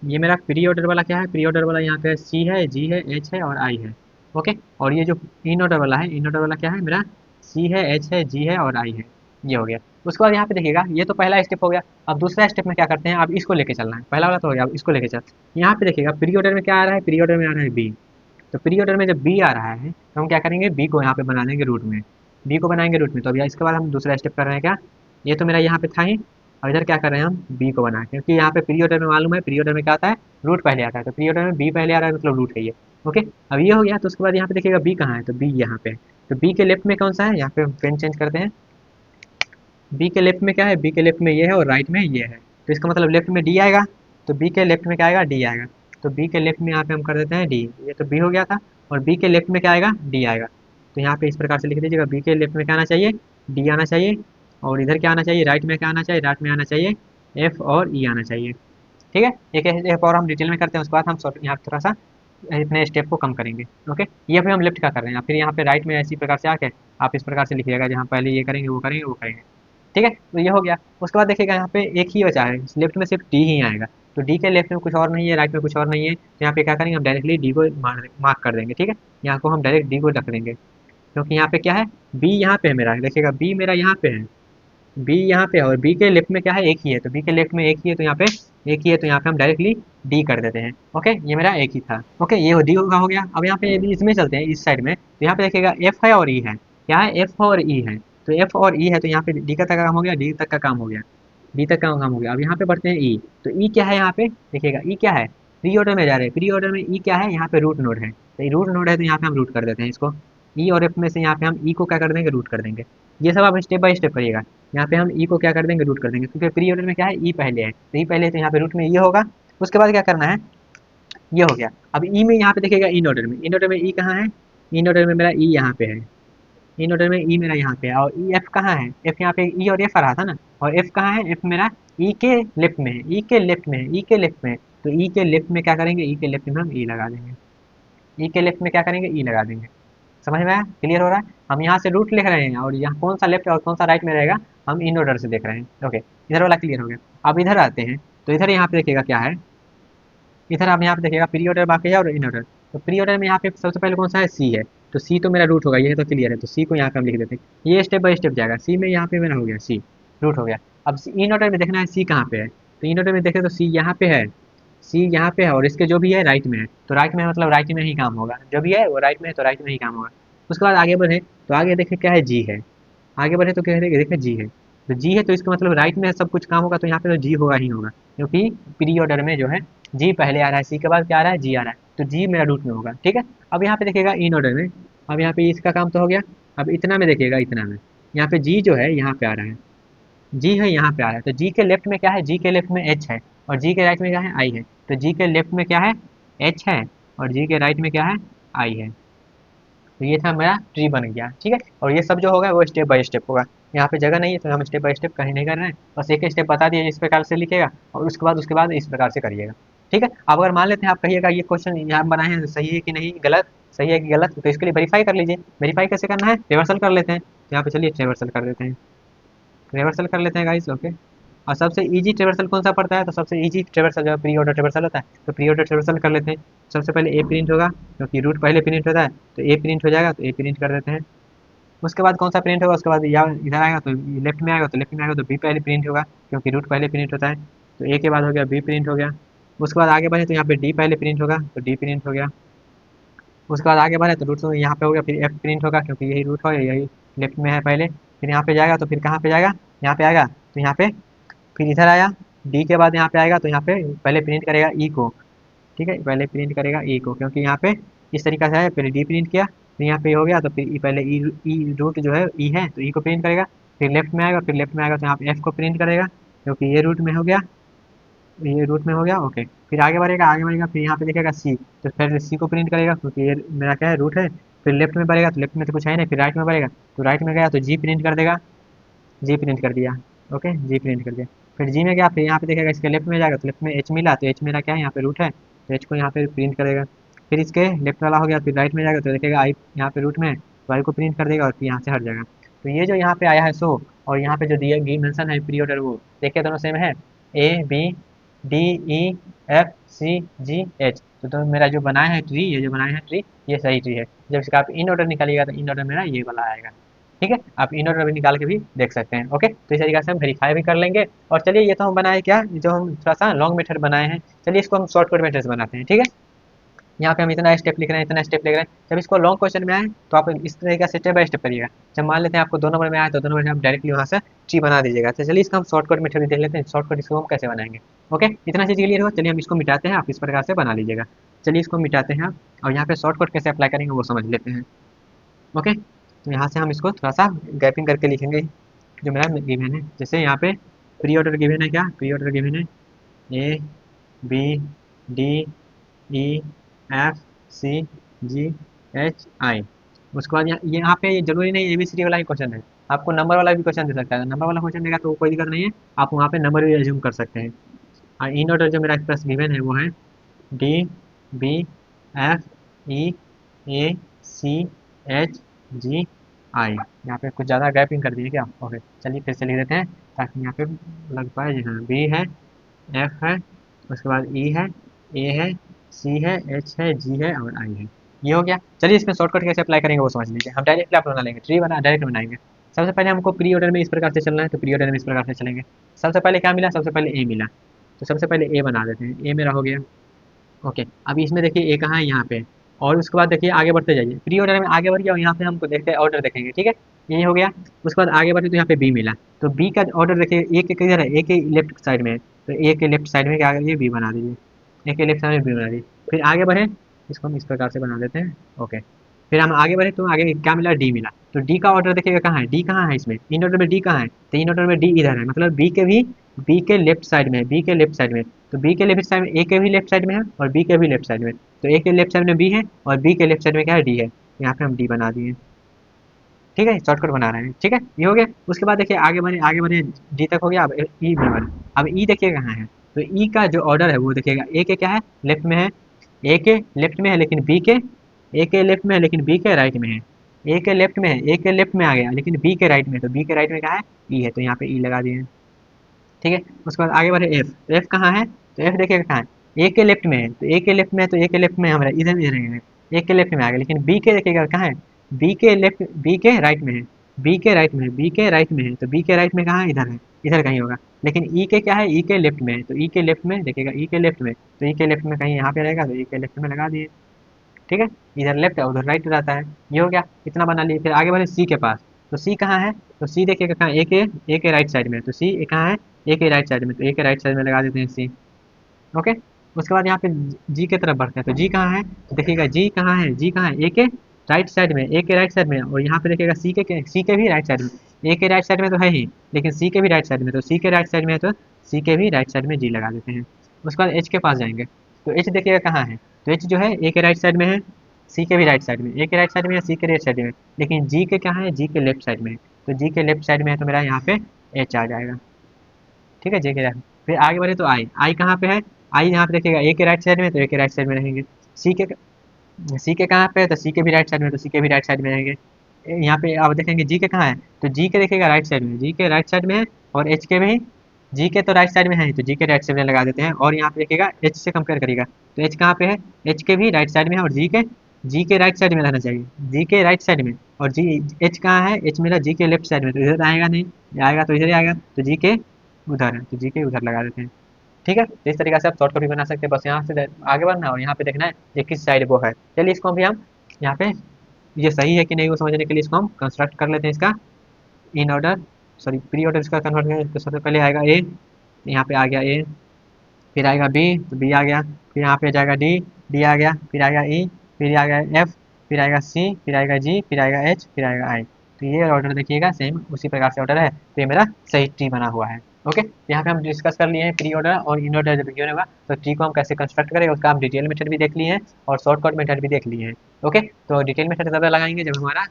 ये मेरा प्री ऑर्डर वाला क्या है, प्री ऑर्डर वाला यहाँ पे सी है, जी है, एच है और आई है। ओके, और ये जो इन ऑर्डर वाला है, इन ऑर्डर वाला क्या है मेरा, सी है, एच है, जी है और आई है, ये हो गया। उसके बाद यहाँ पे देखिएगा ये तो पहला स्टेप हो गया। अब दूसरा स्टेप में क्या करते हैं, अब इसको लेके चलना है, पहला वाला तो हो गया, अब इसको लेके चल। यहाँ पे देखिएगा प्री ऑर्डर में क्या आ रहा है, प्री ऑर्डर में आ रहा है बी। तो प्री ऑर्डर में जब बी आ रहा है तो हम क्या करेंगे, बी को यहाँ पे बना देंगे रूट में, बी को बनाएंगे रूट में। तो अभी इसके बाद हम दूसरा स्टेप कर रहे हैं क्या, ये तो मेरा यहाँ पे था ही, और इधर क्या कर रहे हैं हम, बी को बना, क्योंकि यहाँ पे प्री ऑर्डर में मालूम है, प्री ऑर्डर में क्या आता है, रूट पहले आता है। तो प्री ऑर्डर में बी पहले आ रहा है मतलब रूट है ये। ओके, अब ये हो गया। तो उसके बाद यहाँ पे देखिएगा बी कहाँ है, तो बी यहाँ पे है। तो बी के लेफ्ट में कौन सा है, यहाँ पे हम पेन चेंज करते हैं, बी के लेफ्ट में क्या है, बी के लेफ्ट में ये है और राइट में ये है। तो इसका मतलब लेफ्ट में डी आएगा, तो बी के लेफ्ट में क्या आएगा, डी आएगा। तो बी के लेफ्ट में यहाँ पे हम कर देते हैं डी, ये तो बी हो गया था। और बी के लेफ्ट में क्या आएगा, डी आएगा। तो यहाँ पे इस प्रकार से लिख दीजिएगा, बी के लेफ्ट में क्या आना चाहिए, डी आना चाहिए। और इधर क्या आना चाहिए, राइट में क्या आना चाहिए, राइट में आना चाहिए एफ और ई आना चाहिए। ठीक है, एक एक और हम डिटेल में करते हैं, उसके बाद हम यहाँ थोड़ा सा इतने स्टेप को कम करेंगे। ओके, ये अभी हम लेफ्ट का कर रहे हैं, फिर यहाँ पे राइट में इसी प्रकार से आके आप इस प्रकार से लिखिएगा, जहाँ पहले ये करेंगे वो करेंगे वो करेंगे। ठीक है, तो ये हो गया। उसके बाद देखिएगा यहाँ पे एक ही बचा है, लेफ्ट में सिर्फ डी ही आएगा। तो डी के लेफ्ट में कुछ और नहीं है, राइट में कुछ और नहीं है, तो यहाँ पे क्या करेंगे, हम डायरेक्टली डी को मार्क कर देंगे। ठीक है, यहाँ को हम डायरेक्ट डी को रख देंगे, क्योंकि यहाँ पे क्या है, बी यहाँ पे है मेरा, देखिएगा बी मेरा यहाँ पे है, बी यहाँ पे है और बी के लेफ्ट में क्या है, एक ही है। तो बी के लेफ्ट में एक ही है, तो यहाँ पे एक ही है, तो यहाँ पे हम डायरेक्टली डी कर देते हैं। ओके, ये मेरा एक ही था। ओके, ये डी का हो गया। अब यहाँ पे इसमें चलते हैं, इस साइड में, तो यहाँ पे देखिएगा एफ है और ई है, क्या है, एफ और ई है। तो एफ और ई है, तो यहाँ पे डी का तक का काम हो गया, डी तक का काम हो गया, डी तक का काम हो गया। अब यहाँ पे बढ़ते हैं ई। तो ई क्या है, यहाँ पे देखिएगा ई क्या है, प्री ऑर्डर में जा रहे हैं, प्री ऑर्डर में ई क्या है, यहाँ पे रूट नोड है। तो रूट नोड है, तो यहाँ पे हम रूट कर देते हैं इसको, ई और एफ में से यहाँ पे हम ई को क्या कर देंगे, रूट कर देंगे। ये सब आप स्टेप बाय स्टेप करिएगा। यहाँ पे हम ई को क्या कर देंगे, रूट कर देंगे, क्योंकि प्री ऑर्डर में क्या है, ई पहले है, तो ई पहले है, तो यहाँ पे रूट में ये होगा। उसके बाद क्या करना है, ये हो गया। अब ई में यहाँ पे देखिएगा इन ऑर्डर में, इन ऑर्डर में ई कहाँ है, इन ऑर्डर में मेरा ई यहाँ पे है, इन ऑर्डर में ई मेरा यहाँ पे है। और ई एफ कहाँ है, एफ यहाँ पे ई और एफ आ रहा था ना, और एफ कहाँ है, एफ मेरा ई के लेफ्ट में है, ई के लेफ्ट में है, ई के लेफ्ट में है। तो ई के लेफ्ट में क्या करेंगे, ई के लेफ्ट में हम ई लगा देंगे, ई के लेफ्ट में क्या करेंगे, ई लगा देंगे। समझ में आया, क्लियर हो रहा है। हम यहाँ से रूट लिख रहे हैं और यहाँ कौन सा लेफ्ट और कौन सा राइट में रहेगा हम इन ऑर्डर से देख रहे हैं। ओके, इधर वाला क्लियर हो गया। अब इधर आते हैं, तो इधर यहाँ पे देखिएगा क्या है, इधर आप यहाँ पे देखिएगा प्री ऑर्डर बाकी है और इन ऑर्डर। तो प्री ऑर्डर में यहाँ पे सबसे पहले कौन सा है, सी है। तो सी तो मेरा रूट होगा, ये तो क्लियर है, तो सी को यहाँ पे हम लिख देते हैं। ये स्टेप बाय स्टेप जाएगा, सी में यहाँ पे मेरा हो गया सी, रूट हो गया। अब इन ऑर्डर में देखना है सी कहाँ पे है, तो इन ऑर्डर में देखें तो सी यहाँ पे है, सी यहाँ पे है और इसके जो भी है राइट में है। तो राइट में है मतलब राइट में ही काम होगा, जो भी है वो राइट में है तो राइट में ही काम होगा। उसके बाद आगे बढ़े, तो आगे देखें क्या है, जी है। आगे बढ़े तो क्या है, देखें जी है। तो जी है तो इसका मतलब राइट में सब कुछ काम होगा, तो यहाँ पे तो जी होगा ही होगा, क्योंकि प्री ऑर्डर में जो है जी पहले आ रहा है, सी के बाद क्या आ रहा है, जी आ रहा है, तो जी मेरा रूट में होगा। ठीक है, अब यहाँ पे देखिएगा इन ऑर्डर में, अब यहाँ पे इसका काम तो हो गया। अब इतना में देखिएगा, इतना में यहाँ पे जी जो है यहाँ पे आ रहा है, जी है यहाँ पे आ रहा है, तो जी के लेफ्ट में क्या है, जी के लेफ्ट में एच है, और जी के राइट में क्या है, आई है। तो जी के लेफ्ट में क्या है, एच है, और जी के राइट में क्या है, आई है। तो ये था मेरा ट्री बन गया। ठीक है, और ये सब जो होगा वो स्टेप बाय स्टेप होगा। यहाँ पे जगह नहीं है तो हम स्टेप बाय स्टेप कहीं नहीं कर रहे हैं, बस एक स्टेप बता दिए इस प्रकार से लिखेगा, और उसके बाद इस प्रकार से करिएगा। ठीक है, अब अगर मान लेते हैं आप कहिएगा ये क्वेश्चन यहाँ बनाए हैं सही है कि नहीं, गलत सही है कि गलत, तो इसके लिए वेरीफाई कर लीजिए। वेरीफाई कैसे करना है, रिवर्सल कर लेते हैं। तो यहाँ पे चलिए रिवर्सल कर देते हैं, रिवर्सल कर लेते हैं गाइस। ओके, और सबसे इजी ट्रेवर्सल कौन सा पड़ता है, तो सबसे इजी ट्रेवर्सल जो प्री ऑर्डर ट्रेवर्सल होता है, तो प्री ऑर्डर ट्रेवर्सल कर लेते हैं। सबसे पहले ए प्रिंट होगा, क्योंकि रूट पहले प्रिंट होता है, तो ए प्रिंट हो जाएगा, तो ए प्रिंट कर देते हैं। उसके बाद कौन सा प्रिंट होगा, उसके बाद या इधर आएगा तो लेफ्ट में आएगा, तो लेफ्ट में आएगा तो बी पहले प्रिंट होगा, क्योंकि रूट पहले प्रिंट होता है, तो ए के बाद हो गया बी प्रिंट हो गया। उसके बाद आगे बढ़े तो यहाँ पे डी पहले प्रिंट होगा, तो डी प्रिंट हो गया। उसके बाद आगे बढ़े तो रूट तो यहाँ पे हो गया, फिर एफ प्रिंट होगा, क्योंकि यही रूट हो, यही लेफ्ट में है पहले। फिर यहाँ पे जाएगा तो फिर कहाँ पे जाएगा, यहाँ पे आएगा, तो यहाँ पे फिर इधर आया, डी के बाद यहाँ पे आएगा, तो यहाँ पे पहले प्रिंट करेगा ई को। ठीक है, पहले प्रिंट करेगा ई को, क्योंकि यहाँ पे इस तरीका से है, पहले डी प्रिंट किया, फिर यहाँ पे हो गया, तो फिर पहले ई रूट जो है ई है, तो ई को प्रिंट करेगा। फिर लेफ्ट में आएगा, फिर लेफ्ट में आएगा तो यहाँ पे एफ को प्रिंट करेगा, क्योंकि ये रूट में हो गया, ये रूट में हो गया। ओके, फिर आगे बढ़ेगा, आगे बढ़ेगा, फिर यहाँ पे देखेगा सी, तो फिर सी को प्रिंट करेगा, क्योंकि ये मेरा क्या है, रूट है। फिर लेफ्ट में बढ़ेगा, तो लेफ्ट में तो कुछ है नहीं, फिर राइट में बढ़ेगा, तो राइट में गया तो जी प्रिंट कर देगा, जी प्रिंट कर दिया। ओके, जी प्रिंट कर दिया। फिर जी में गया, फिर यहाँ पे देखेगा इसके लेफ्ट में जाएगा, तो लेफ्ट में एच मिला, तो एच मेरा क्या है, यहाँ पे रूट है, तो एच को यहाँ पे प्रिंट करेगा। फिर इसके लेफ्ट वाला हो गया, फिर राइट में जाएगा तो देखेगा आई यहाँ पे रूट में, तो आई को प्रिंट कर देगा, और फिर यहाँ से हट जाएगा। तो ये जो यहाँ पे आया है सो, और यहाँ पे जो दिया गी मेंशन है प्री ऑर्डर, वो देखिए दोनों सेम है, A B D E F C G H. तो मेरा जो बनाया है ट्री, ये जो बनाया है ट्री, ये सही ट्री है। जब इसका आप इन ऑर्डर निकालिएगा तो इन ऑर्डर मेरा ये वाला आएगा। ठीक है, आप इन ऑर्डर भी निकाल के भी देख सकते हैं। ओके, तो इस तरीके से हम वेरीफाई भी कर लेंगे। और चलिए, ये तो हम बनाए क्या, जो हम थोड़ा सा लॉन्ग मेथड बनाए हैं, चलिए इसको हम शॉर्टकट मेथड से बनाते हैं। ठीक है, यहाँ पे हम इतना स्टेप लिख रहे हैं, इतना स्टेप लिख रहे हैं, जब इसको लॉन्ग क्वेश्चन में आए तो आप इस तरीके से स्टेप बाय स्टेप करिएगा। जब मान लेते हैं आपको 2 नंबर में आया, तो 2 नंबर में आप डायरेक्टली वहाँ से ट्री बना दीजिएगा। तो चलिए इसका हम शॉर्टकट मेथड भी देख लेते हैं, शॉर्टकट इसको हम कैसे बनाएंगे। ओके, इतना चीज़ क्लियर हुआ, चलिए हम इसको मिटाते हैं, आप इस प्रकार से बना लीजिएगा। चलिए इसको मिटाते हैं आप, और यहाँ पे शॉर्टकट कैसे अप्लाई करेंगे वो समझ लेते हैं। ओके, तो यहाँ से हम इसको थोड़ा सा गैपिंग करके लिखेंगे, जो मेरा गिवन है। जैसे यहाँ पे प्री ऑर्डर गिवन है, क्या प्री ऑर्डर गिवन है, A B D E F C G H I. उसके बाद यहाँ पे ये जरूरी नहीं ए बी सी डी वाला ही क्वेश्चन है, आपको नंबर वाला भी क्वेश्चन दे सकता है। नंबर वाला क्वेश्चन देगा तो कोई दिक्कत नहीं है, आप वहाँ पे नंबर भी एज्यूम कर सकते हैं। और इन ऑर्डर जो मेरा पास गिवन है वो है डी बी एफ ई ए सी एच जी आई। यहाँ पे कुछ ज़्यादा गैपिंग कर दिए क्या, ओके चलिए फिर से लिख देते हैं, ताकि यहाँ पे लग पाए। जी हाँ, बी है, एफ है, उसके बाद ई है, ए है, सी है, एच है, जी है, और आई है। ये हो गया। चलिए इसमें शॉर्टकट कैसे अप्लाई करेंगे वो समझ लीजिए। हम डायरेक्टली आप बना लेंगे, ट्री बना डायरेक्ट बनाएंगे। सबसे पहले हमको प्री ऑर्डर में इस प्रकार से चलना है, तो प्री ऑर्डर में इस प्रकार से चलेंगे। सबसे पहले क्या मिला, सबसे पहले ए मिला, तो सबसे पहले ए बना देते हैं, ए मेरा हो गया। ओके, अब इसमें देखिए ए कहाँ है, यहाँ पे। और उसके बाद देखिए आगे बढ़ते जाइए, प्री ऑर्डर में आगे बढ़ गया, और यहाँ पे हमको देखते हैं ऑर्डर देखेंगे। ठीक है, ये हो गया। उसके बाद आगे बढ़े तो यहाँ पे बी मिला, तो बी का ऑर्डर देखिए, ए के किधर है, ए के लेफ्ट साइड में है, तो ए के लेफ्ट साइड में क्या करिए, बी बना दीजिए। ए के लेफ्ट साइड में बी बना दीजिए। फिर आगे बढ़े, इसको हम इस प्रकार से बना देते हैं। ओके, फिर हम आगे बढ़े तो आगे क्या मिला, डी मिला, तो डी का ऑर्डर देखिएगा कहाँ है, डी कहाँ है इसमें, इन ऑर्डर में डी कहाँ है, तो इन ऑर्डर में डी इधर है, मतलब बी के भी, बी के लेफ्ट साइड में है, बी के लेफ्ट साइड में। तो बी के लेफ्ट साइड में, ए के भी लेफ्ट साइड में है, और बी के भी लेफ्ट साइड में, तो ए के लेफ्ट साइड में बी है, और बी के लेफ्ट साइड में क्या है, डी है। यहाँ पे हम डी बना दिए। ठीक है, शॉर्टकट बना रहे हैं। ठीक है, ये हो गया। उसके बाद देखिए आगे बढ़े, आगे बढ़े, डी तक हो गया। अब ई में बढ़े, अब ई देखिए कहाँ है, तो ई का जो ऑर्डर है वो देखिएगा, ए के क्या है, लेफ्ट में है, ए के लेफ्ट में है, लेकिन बी के, ए के लेफ्ट में है, लेकिन बी के राइट में है। ए के लेफ्ट में है, ए के लेफ्ट में आ गया, लेकिन बी के राइट में है, तो बी के राइट में क्या है, ई है, तो यहाँ पे ई लगा दिए। ठीक है, उसके बाद आगे बढ़े, एफ, एफ कहाँ है, तो एफ देखिएगा कहाँ है, ए के लेफ्ट में है, तो ए के लेफ्ट में है, तो ए के लेफ्ट में हमारा इधर इधर है, ए के लेफ्ट में आ गया, लेकिन बी के देखिएगा कहाँ है, बी के लेफ्ट, बी के राइट में है, बी के राइट में है, बी के राइट में है, तो बी के राइट में कहाँ है, इधर है, इधर कहीं होगा। लेकिन ई के क्या है, ई के लेफ्ट में है, तो ई के लेफ्ट में देखिएगा, ई के लेफ्ट में, तो ई के लेफ्ट में कहीं यहाँ पे रहेगा, तो ई के लेफ्ट में लगा दिए। ठीक है, इधर लेफ्ट है, उधर राइट रहता है। ये हो गया, इतना बना लिए। फिर आगे बढ़े सी के पास, तो सी कहाँ है, तो सी देखिएगा कहाँ, ए के राइट साइड में, तो सी कहाँ है, ए के राइट साइड में, तो ए के राइट साइड में लगा देते हैं सी। ओके, उसके बाद यहाँ पे जी की तरफ बढ़ते हैं, तो जी कहाँ है, तो देखिएगा जी कहाँ है, जी कहाँ है, ए के राइट साइड में, ए के राइट साइड में, और यहाँ पे देखिएगा सी के भी राइट साइड में, ए के राइट साइड में तो है ही, लेकिन सी के भी राइट साइड में, तो सी के राइट साइड में है तो सी के भी राइट साइड में जी लगा देते हैं। उसके बाद एच के पास जाएंगे, तो एच देखिएगा कहाँ है, तो एच जो है ए के राइट साइड में है, सी के भी राइट साइड में, ए के राइट साइड में है, सी के राइट साइड में, लेकिन जी के कहाँ है, जी के लेफ्ट साइड में है, तो जी के लेफ्ट साइड में है तो मेरा यहाँ पे एच आ जाएगा। ठीक है, जे के राइट, फिर आगे बढ़े तो आई, आई कहाँ पे है, आई यहाँ पे देखिएगा ए के राइट साइड में, तो ए के राइट साइड में रहेंगे। सी के कहाँ पे है, तो सी के भी राइट साइड में, तो सी के भी राइट साइड में रहेंगे। यहाँ पे आप देखेंगे जी के कहाँ है, तो जी के देखिएगा राइट साइड में, जी के राइट साइड में है, और एच के भी जी के तो राइट साइड में है, तो जी के राइट साइड में लगा देते हैं, और यहाँ पे देखिएगा एच से कंपेयर करिएगा, तो एच कहाँ पे है, एच के भी राइट साइड में है, और जी के राइट साइड में रहना चाहिए, जी के राइट साइड में, और जी एच कहाँ है, एच मेरा जी के लेफ्ट साइड में, तो इधर आएगा नहीं, आएगा तो इधर ही आएगा, तो जी के उधर है, तो जी के उधर लगा देते हैं। ठीक है, तो इस तरीके से आप शॉर्ट कट भी बना सकते हैं, बस यहाँ से आगे बढ़ना है और यहाँ पे देखना है ये किस साइड वो है। चलिए इसको भी हम यहाँ पे ये सही है कि नहीं वो समझने के लिए इसको हम कंस्ट्रक्ट कर लेते हैं, इसका in order, sorry pre order इसका कन्वर्ट करें, तो सबसे पहले आएगा ए, यहाँ पे आ गया ए, फिर आएगा बी, तो बी आ गया, फिर यहाँ पे जाएगा डी, डी आ गया, फिर आएगा ई, फिर आएगा एफ, फिर आएगा सी, फिर आएगा जी, फिर आएगा एच, फिर आएगा आई। तो ये ऑर्डर देखिएगा सेम उसी प्रकार से ऑर्डर है, तो ये मेरा सही ट्री बना हुआ है। ओके, यहाँ पे हम डिस्कस कर लिए हैं प्री ऑर्डर और इन ऑर्डर जब गिवन होगा तो ट्री को हम कैसे कंस्ट्रक्ट करेंगे, उसका हम डिटेल मेथड भी देख लिए हैं और शॉर्टकट मेथड भी देख लिए हैं। ओके, तो डिटेल मेथड तब लगाएंगे जब हमारा,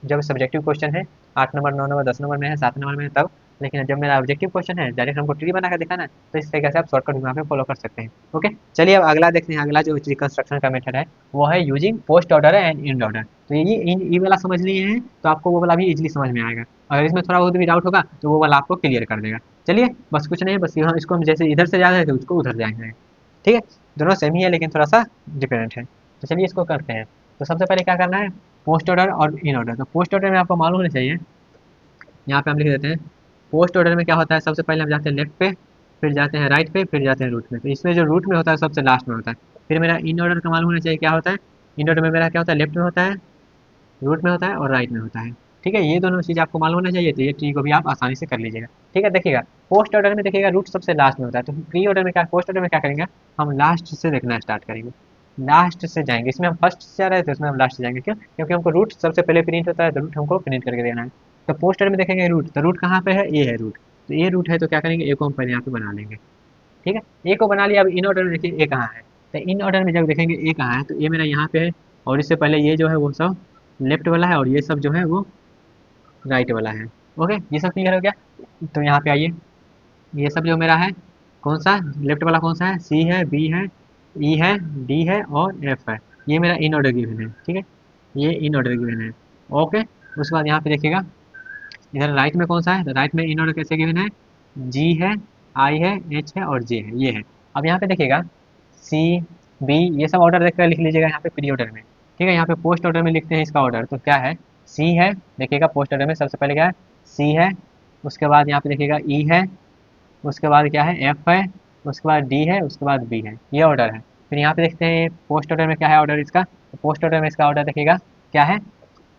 जब सब्जेक्टिव क्वेश्चन है 8 नंबर 9 नंबर 10 नंबर में है 7 नंबर में है तब, लेकिन जब मेरा ऑब्जेक्टिव क्वेश्चन है डायरेक्ट हमको ट्री बना कर दिखाना है, तो इस तरीके से आप शॉर्टकट वहाँ पे फॉलो कर सकते हैं। ओके, चलिए अब अगला देखते हैं, अगला जो ट्री कंस्ट्रक्शन का मेथड है वो है using post order and and order. तो ये वाला समझ लिए हैं तो आपको वो वाला भी इजीली समझ में आएगा, अगर इसमें थोड़ा बहुत भी डाउट होगा तो वो वाला आपको क्लियर कर देगा। चलिए बस कुछ नहीं, बस हम इसको हम जैसे इधर से जा रहे थे उसको उधर जाएंगे। ठीक है, दोनों सेम ही है लेकिन थोड़ा सा डिफरेंट है, तो चलिए इसको करते हैं। तो सबसे पहले क्या करना है, पोस्ट ऑर्डर और इन ऑर्डर। तो पोस्ट ऑर्डर में आपको मालूम होना चाहिए, यहाँ पे हम लिख देते हैं पोस्ट ऑर्डर में क्या होता है, सबसे पहले हम जाते हैं लेफ्ट पे, फिर जाते हैं राइट पे, फिर जाते हैं रूट में, तो इसमें जो रूट में होता है सबसे लास्ट में होता है। फिर मेरा इन ऑर्डर का मालूम होना चाहिए क्या होता है, इन ऑर्डर में मेरा क्या होता है, लेफ्ट में होता है, रूट में होता है और राइट में होता है। ठीक है, ये दोनों चीज़ आपको मालूम होना चाहिए, तो ये ट्री को भी आप आसानी से कर लीजिएगा। ठीक है, देखिएगा पोस्ट ऑर्डर में देखिएगा रूट सबसे लास्ट में होता है, तो प्री ऑर्डर में क्या, पोस्ट ऑर्डर में क्या करेंगे, हम लास्ट से देखना स्टार्ट करेंगे, लास्ट से जाएंगे, इसमें हम फर्स्ट से आ रहे थे उसमें हम लास्ट से जाएंगे, क्यों, क्योंकि हमको रूट सबसे पहले प्रिंट होता है, तो रूट हमको प्रिंट करके देना है। तो पोस्ट ऑर्डर में देखेंगे रूट, तो रूट कहाँ पे है, ये है रूट, तो ये रूट है तो क्या करेंगे, ए को हम पहले यहाँ पे बना लेंगे। ठीक है, ए को बना लिया, अब इन ऑर्डर में देखिए ए कहाँ है, तो इन ऑर्डर में जब देखेंगे ए कहाँ है, तो ये मेरा यहाँ पे है, और इससे पहले ये जो है वो सब लेफ्ट वाला है, और ये सब जो है वो राइट वाला है। ओके, ये सब क्लियर हो गया। तो यहाँ पे आइए, ये सब जो मेरा है कौन सा, लेफ्ट वाला कौन सा है, सी है, बी है, ई है, डी है और एफ है, ये मेरा इन ऑर्डर गिवन है। ठीक है, ये इन ऑर्डर गिवन है। ओके, उसके बाद यहाँ पे देखिएगा इधर राइट में कौन सा है, तो राइट में इन ऑर्डर कैसे गिवन है, जी है, आई है, एच है और जे है, ये है। अब यहाँ पे देखिएगा सी, बी, ये सब ऑर्डर देख कर लिख लीजिएगा यहाँ पे प्री ऑर्डर में। ठीक है, यहाँ पे पोस्ट ऑर्डर में लिखते हैं इसका ऑर्डर, तो क्या है, सी है, देखिएगा पोस्ट ऑर्डर में सबसे पहले क्या है, सी है, उसके बाद यहाँ पे देखिएगा ई है, उसके बाद क्या है, एफ है, उसके बाद डी है, उसके बाद बी है, ये ऑर्डर है। फिर यहाँ पे देखते हैं पोस्ट ऑर्डर में क्या है ऑर्डर इसका, तो पोस्ट ऑर्डर में इसका ऑर्डर देखिएगा क्या है,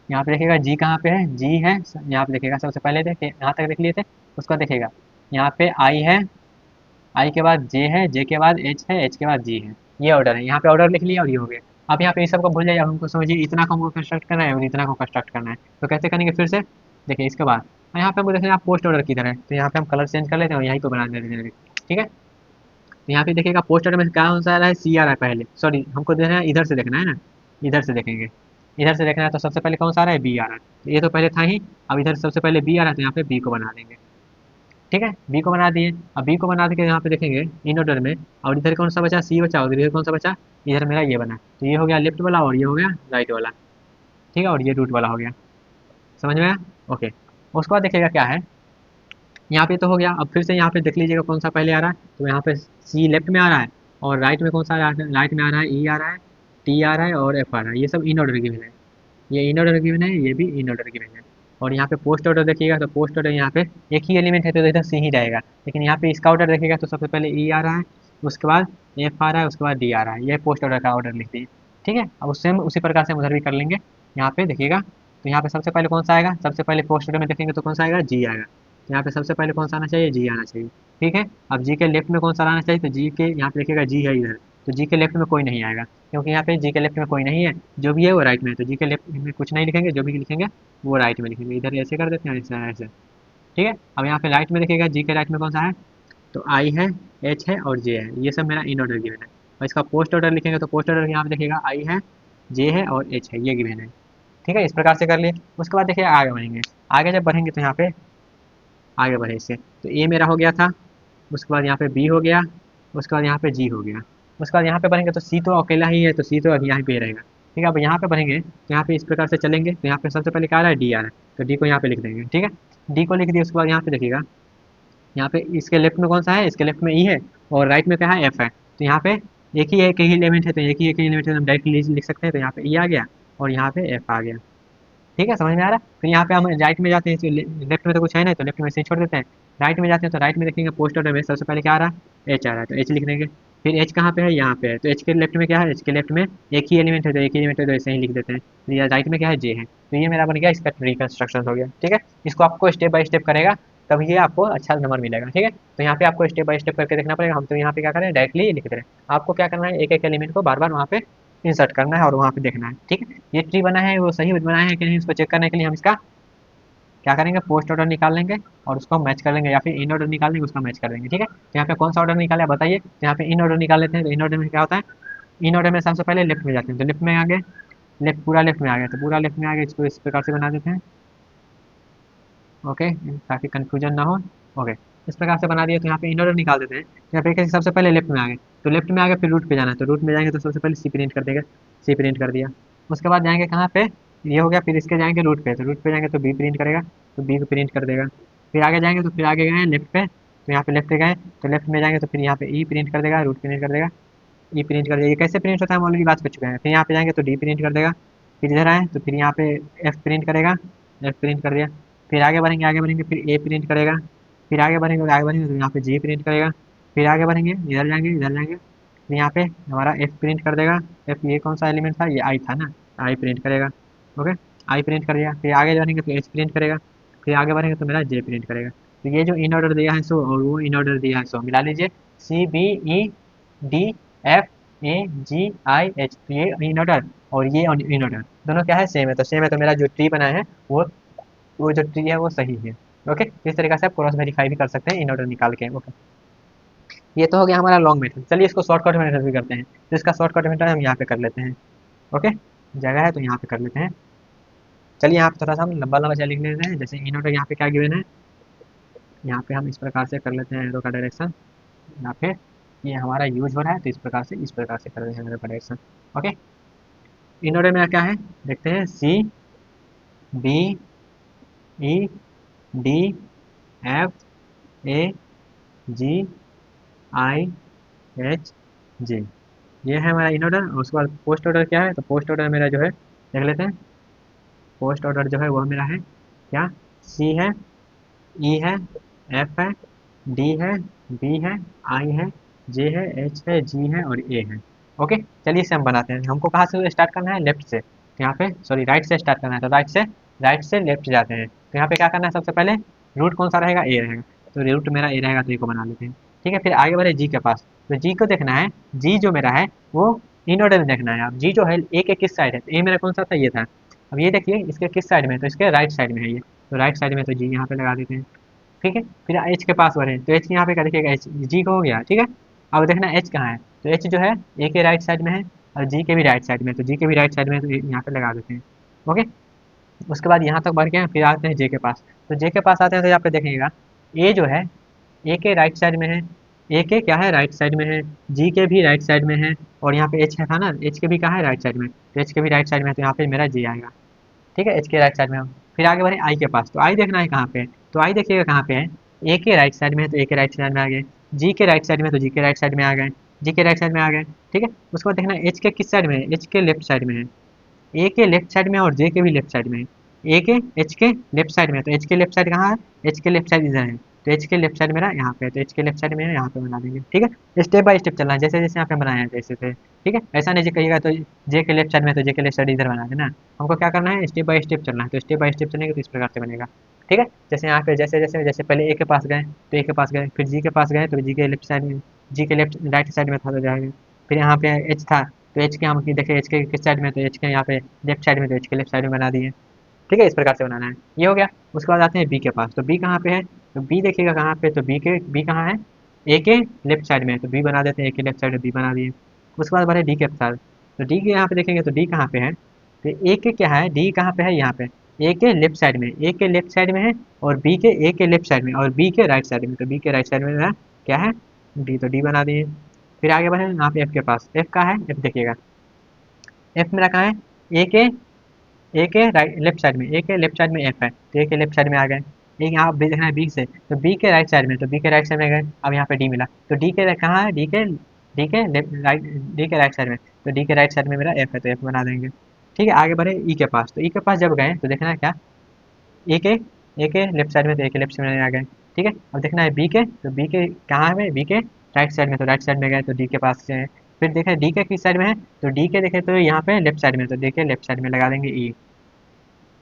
यहाँ पे देखिएगा जी कहाँ पे है, जी है, यहाँ पे देखिएगा सबसे पहले थे यहाँ तक देख लिए थे, उसको देखिएगा यहाँ पे आई है, आई के बाद जे है, जे के बाद एच है, एच के बाद जी है, ये ऑर्डर है। यहाँ पे ऑर्डर लिख लिया और ये हो गया। अब यहाँ पे इस सबको भूल जाइए, अब हमको समझिए इतना को हमको कंस्ट्रक्ट करना है और इतना को कंस्ट्रक्ट करना है, तो कैसे करेंगे फिर से, देखिए इसके बाद यहाँ पे हमको देखना है आप पोस्ट ऑर्डर किधर है, तो यहाँ पे हम कलर चेंज कर लेते हैं और यहीं को बना देते हैं। ठीक है, तो यहाँ पे देखिएगा पोस्ट ऑर्डर में कौन सा आ रहा है, सी आ रहा है पहले, सॉरी हमको देखना है इधर से देखना है ना, इधर से देखेंगे, इधर से देखना है, तो सबसे पहले कौन सा आ रहा है, बी आ रहा है, तो ये तो पहले था ही, अब इधर सबसे पहले बी आ रहा है तो यहाँ पे बी को बना देंगे। ठीक है, बी को बना दिए, अब बी को बना के यहाँ पे देखेंगे इन ऑर्डर में, और इधर कौन सा बचा, सी बचा, और इधर कौन सा बचा, इधर मेरा ये बना, तो ये हो गया लेफ्ट वाला और ये हो गया राइट वाला। ठीक है, और ये रूट वाला हो गया, समझ में आया। ओके, उसके बाद देखिएगा क्या है, यहाँ पे तो हो गया, अब फिर से यहाँ पे देख लीजिएगा कौन सा पहले आ रहा है, तो यहाँ पे सी लेफ्ट में आ रहा है, और राइट में कौन सा आ रहा है, राइट में आ रहा है ई आ रहा है, टी आ रहा है और एफ आ रहा है, ये सब इन ऑर्डर गिवन है, ये इन ऑर्डर गिवन है, ये भी इन ऑर्डर गिवन है। और यहाँ पे पोस्ट ऑर्डर देखिएगा, तो पोस्ट ऑर्डर यहाँ पे एक ही एलिमेंट है तो इधर सी ही रहेगा, लेकिन यहाँ पे इसका ऑर्डर देखिएगा तो सबसे पहले ई आ रहा है, उसके बाद एफ आ रहा है, उसके बाद डी आ रहा है, ये पोस्ट ऑर्डर का ऑर्डर लिख दिए। ठीक है, अब सेम उसी प्रकार से हम उधर भी कर लेंगे। यहाँ पे देखिएगा तो यहाँ पे सबसे पहले कौन सा आएगा, सबसे पहले फर्स्ट ऑर्डर में देखेंगे तो कौन सा आएगा, जी आएगा। तो यहाँ पे सबसे पहले कौन सा आना चाहिए, जी आना चाहिए। ठीक है, अब जी के लेफ्ट में कौन सा आना चाहिए, तो जी के यहाँ पे देखिएगा जी है इधर, तो जी के लेफ्ट में कोई नहीं आएगा, क्योंकि यहाँ पे जी के लेफ्ट में कोई नहीं है, जो भी है वो राइट में है, तो जी के लेफ्ट में कुछ नहीं लिखेंगे, जो भी लिखेंगे वो राइट में लिखेंगे। इधर ऐसे कर देते हैं, ऐसे ऐसे। ठीक है, अब यहाँ पे राइट में देखिएगा जी के राइट में कौन सा है, तो आई है, एच है और जे है, ये सब मेरा इन ऑर्डर गिवन है। और इसका पोस्ट ऑर्डर लिखेंगे तो पोस्ट ऑर्डर यहाँ पे देखिएगा आई है, जे है और एच है, ये गिवन है। ठीक है, इस प्रकार से कर लिए। उसके बाद देखिए आगे बढ़ेंगे, आगे जब बढ़ेंगे तो यहाँ पे आगे बढ़े इससे, तो ए मेरा हो गया था, उसके बाद यहाँ पे बी हो गया, उसके बाद यहाँ पे जी हो गया। उसके बाद यहाँ पे बढ़ेंगे तो सी तो अकेला ही है, तो सी तो अभी यहाँ पे रहेगा। ठीक है, अब यहाँ पे बढ़ेंगे तो यहाँ पे इस प्रकार से चलेंगे, तो यहाँ पे सबसे पहले क्या आ रहा है, डी आ रहा है, तो डी को यहाँ पे लिख देंगे। ठीक है, डी को लिख दिया, उसके बाद यहाँ पे देखिएगा, यहाँ पे इसके लेफ्ट में कौन सा है, इसके लेफ्ट में ई है और राइट में क्या है, एफ है। तो यहाँ पे एक ही एलिमेंट है, तो एक ही एलिमेंट है, हम डायरेक्टली लिख सकते हैं, तो यहाँ पे ई आ गया और यहाँ पे एफ आ गया। ठीक है, समझ में आ रहा है। फिर यहाँ पे हम राइट में जाते हैं, लेफ्ट में तो कुछ है नहीं, तो लेफ्ट में से ही छोड़ देते हैं। राइट में जाते हैं तो राइट में देखेंगे पोस्ट ऑर्डर में सबसे पहले क्या आ रहा है, एच आ रहा है, तो एच लिख देंगे। फिर एच कहाँ पे है, यहाँ पे है, तो एच के लेफ्ट में क्या है, एच के लेफ्ट में एक ही एलिमेंट है, तो एक ही एलिमेंट है, तो ऐसे ही लिख देते हैं। तो ये राइट में क्या है, जे है, तो ये मेरा बन गया, इसका रिकंस्ट्रक्शन हो गया। ठीक है, इसको आपको स्टेप बाय स्टेप करेगा तब ये आपको अच्छा नंबर मिलेगा। ठीक है, तो यहाँ पे आपको स्टेप बाय स्टेप करके देखना पड़ेगा। हम तो यहाँ पे क्या करें, डायरेक्टली लिख दे रहे हैं। आपको क्या करना है, एक एक एलिमेंट को बार बार वहाँ पे इंसर्ट करना है और वहाँ पे देखना है। ठीक है, ये ट्री बना है वो सही बना है कि नहीं, इसको चेक करने के लिए हम इसका क्या करेंगे, पोस्ट ऑर्डर निकाल लेंगे और उसको मैच कर लेंगे, या फिर इन ऑर्डर निकाल लेंगे उसका मैच कर देंगे। ठीक है, तो यहाँ पे कौन सा ऑर्डर निकाले बताइए, तो यहाँ पे इन ऑर्डर निकाल लेते हैं। तो इन ऑर्डर में क्या होता है, इन ऑर्डर में सबसे पहले लेफ्ट में जाते हैं, तो लेफ्ट में आ गए, लेफ्ट पूरा लेफ्ट में आ गया, तो पूरा लेफ्ट में आ गया, इसको इस प्रकार से बना देते हैं। ओके, ताकि कंफ्यूजन ना हो। ओके, इस प्रकार से बना दिया, तो यहाँ पे इन ऑर्डर निकाल देते हैं। तो यहाँ पे सबसे पहले लेफ्ट में आ गए, तो लेफ्ट में आ गए, फिर रूट पे जाना है, तो रूट में जाएंगे तो सबसे पहले सी प्रिंट कर देगा, सी प्रिंट कर दिया। उसके बाद जाएंगे कहाँ पे, ये हो गया, फिर इसके जाएंगे रूट पे, तो रूट पे जाएंगे तो बी प्रिंट करेगा, तो बी को प्रिंट कर देगा। फिर आगे जाएंगे तो फिर आगे गए लेफ्ट पे, तो यहाँ पे लेफ्ट पे गए, तो लेफ्ट में जाएंगे तो फिर यहाँ पे ई प्रिंट कर देगा, रूट प्रिंट कर देगा, ई प्रिंट कर देगा। ये कैसे प्रिंट होता है हम ऑलरेडी बात कर चुके हैं। फिर यहाँ पे जाएंगे तो डी प्रिंट कर देगा, फिर इधर आए तो फिर यहाँ पे एफ प्रिंट करेगा, एफ प्रिंट कर दिया। फिर आगे बढ़ेंगे फिर ए प्रिंट करेगा, फिर आगे बढ़ेंगे तो यहाँ पे जी प्रिंट करेगा। फिर आगे बढ़ेंगे, इधर जाएंगे फिर यहाँ पे हमारा एफ प्रिंट कर देगा। एफ ये कौन सा एलिमेंट था, ये आई था ना, आई प्रिंट करेगा। ओके, आई प्रिंट कर दिया। फिर आगे बढ़ेंगे तो एच प्रिंट करेगा, फिर आगे बढ़ेंगे तो मेरा जे प्रिंट करेगा। तो ये जो इन ऑर्डर दिया है सो और वो इन ऑर्डर दिया है सो मिला लीजिए, C B E D F A G I H, तो ये इन ऑर्डर और ये इन ऑर्डर दोनों क्या है, सेम है। तो सेम है, तो मेरा जो ट्री बना है वो जो ट्री है वो सही है। ओके, इस तरीके से आप क्रॉस वेरीफाई भी कर सकते हैं इन ऑर्डर निकाल के। ओके, ये तो हो गया हमारा लॉन्ग मेथड। चलिए इसको शॉर्टकट मेथड भी करते हैं, तो इसका शॉर्टकट मेथड हम यहाँ पे कर लेते हैं। ओके, जगह है तो यहाँ पे कर लेते हैं। चलिए यहाँ पे थोड़ा सा हम लंबा लंबा चल लिख लेते हैं। जैसे इन ऑर्डर यहाँ पे क्या गिवन है, यहाँ पे हम इस प्रकार से कर लेते हैं एरो का डायरेक्शन, या फिर ये हमारा यूज हो रहा है तो इस प्रकार से कर देते हैं एरो का डायरेक्शन। ओके, इन ऑर्डर में क्या है देखते हैं, C B E D F A G I H J, ये है हमारा इन ऑर्डर। उसके बाद पोस्ट ऑर्डर क्या है, तो पोस्ट ऑर्डर मेरा जो है देख लेते हैं। पोस्ट ऑर्डर जो है वह मेरा है क्या, सी है, ई है, एफ है, डी है, बी है, आई है, जे है, एच है, जी है और ए है। ओके, चलिए इसे हम बनाते हैं। हमको कहाँ से स्टार्ट करना है, लेफ्ट से, तो यहाँ पे सॉरी राइट से स्टार्ट करना है, तो राइट से लेफ्ट जाते हैं। तो यहाँ पे क्या करना है, सबसे पहले रूट कौन सा रहेगा, ए रहेगा, तो रूट मेरा ए रहेगा, तो ए को बना लेते हैं। ठीक है, फिर आगे बढ़े जी के पास, तो जी को देखना है, जी जो मेरा है वो इन ऑर्डर में देखना है। अब जी जो है ए के किस साइड है, तो ए मेरा कौन सा था, ये था। अब ये देखिए इसके किस साइड में है, तो इसके राइट साइड में है ये, तो राइट साइड में, तो जी यहाँ पे लगा देते हैं। ठीक है, फिर एच के पास बढ़े, तो एच यहाँ पे क्या देखिएगा, एच जी का हो गया। ठीक है, अब देखना एच कहाँ है, तो एच जो है ए के राइट साइड में है और जी के भी राइट साइड में है, तो जी के भी राइट साइड में है, तो यहाँ पे लगा देते हैं। ओके, उसके बाद यहाँ तक बढ़ गए, फिर आते हैं जे के पास, तो जे के पास आते हैं तो यहाँ पे देखिएगा ए जो है ए के राइट साइड में है, ए के क्या है राइट साइड में है, जी के भी राइट साइड में है, और यहाँ पे एच है था ना, एच के भी कहाँ है राइट साइड में, तो एच के भी राइट साइड में है, तो यहाँ पे मेरा जी आएगा। ठीक है, एच के राइट साइड में हम फिर आगे बढ़े आई के पास, तो आई देखना है कहाँ पे है, तो आई देखिएगा कहाँ पे है, ए के राइट साइड में है, तो ए के राइट साइड में आ गए, जी के राइट साइड में है, तो जी के राइट साइड में आ गए, जी के राइट साइड में आ गए। ठीक है, उसके बाद देखना एच के किस साइड में है, एच के लेफ्ट साइड में है, ए के लेफ्ट साइड में और जे के भी लेफ्ट साइड में है, ए के एच के लेफ्ट साइड में है, तो एच के लेफ्ट साइड कहाँ है, एच के लेफ्ट साइड इधर है, तो एच के लेफ्ट साइड मेरा यहाँ पे है, तो एच के लेफ्ट साइड में यहाँ पे बना देंगे। ठीक है, स्टेप बाय स्टेप चलना है, जैसे जैसे यहाँ पे बनाए हैं जैसे थे ठीक है, ऐसा नहीं जी कहिएगा तो जे के लेफ्ट साइड में तो जे के लेफ्ट साइड इधर बना देना। हमको क्या करना है, स्टेप बाय स्टेप चलना है, तो स्टेप बाय स्टेप चलेंगे तो इस प्रकार से बनेगा। ठीक है, जैसे यहाँ पे जैसे जैसे जैसे पहले ए के पास गए तो ए के पास गए, फिर जी के पास गए तो जी के लेफ्ट साइड में, जी के लेफ्ट राइट साइड में था तो जाएंगे। फिर यहाँ पे एच था तो एच के हम देखे एच के किस साइड में, तो एच के यहाँ पे लेफ्ट साइड में, तो एच के लेफ्ट साइड में बना दिए। ठीक है, इस प्रकार से बनाना है, ये हो गया। उसके बाद आते हैं बी के पास, तो बी कहाँ पे है, तो बी देखिएगा कहाँ पे, तो बी कहाँ है, ए के लेफ्ट साइड में है, तो बी बना देते हैं, ए के लेफ्ट साइड में बी बना दिए। उसके बाद बढ़े डी के साथ, तो डी के यहाँ पे देखेंगे तो डी कहाँ पे है, तो ए के क्या है, डी कहाँ पे है, यहाँ पे ए के लेफ्ट साइड में, ए के लेफ्ट साइड में है, और बी के ए के लेफ्ट साइड में, और बी के राइट साइड में, तो बी के राइट साइड में है क्या है, डी, तो डी बना दिए। फिर आगे बढ़े यहाँ पे एफ के पास, एफ का है, एफ देखिएगा एफ मेरा कहाँ है, ए के, ए के राइट लेफ्ट साइड में, ए के लेफ्ट साइड में एफ है, तो ए के लेफ्ट साइड में आ गए। एक यहाँ बी देखना है बी से, तो बी के राइट साइड में, तो बी के राइट साइड में गए, अब यहाँ पे डी मिला, तो डी के कहाँ है, डी के राइट, डी के राइट साइड में, तो डी के राइट साइड में मेरा एफ है, तो एफ बना देंगे। ठीक है, आगे बढ़े ई के पास, तो ई के पास जब गए तो देखना है क्या, ए के, ए के लेफ्ट साइड में, तो ए के लेफ्ट साइड में आ गए। ठीक है, अब देखना है बी के, तो बी के कहाँ है, बी के राइट साइड में, तो राइट साइड में गए तो डी के पास गए। फिर देखें डी के किस साइड में है, तो डी के देखें तो यहाँ पे लेफ्ट साइड में, तो डी के लेफ्ट साइड में लगा देंगे ई।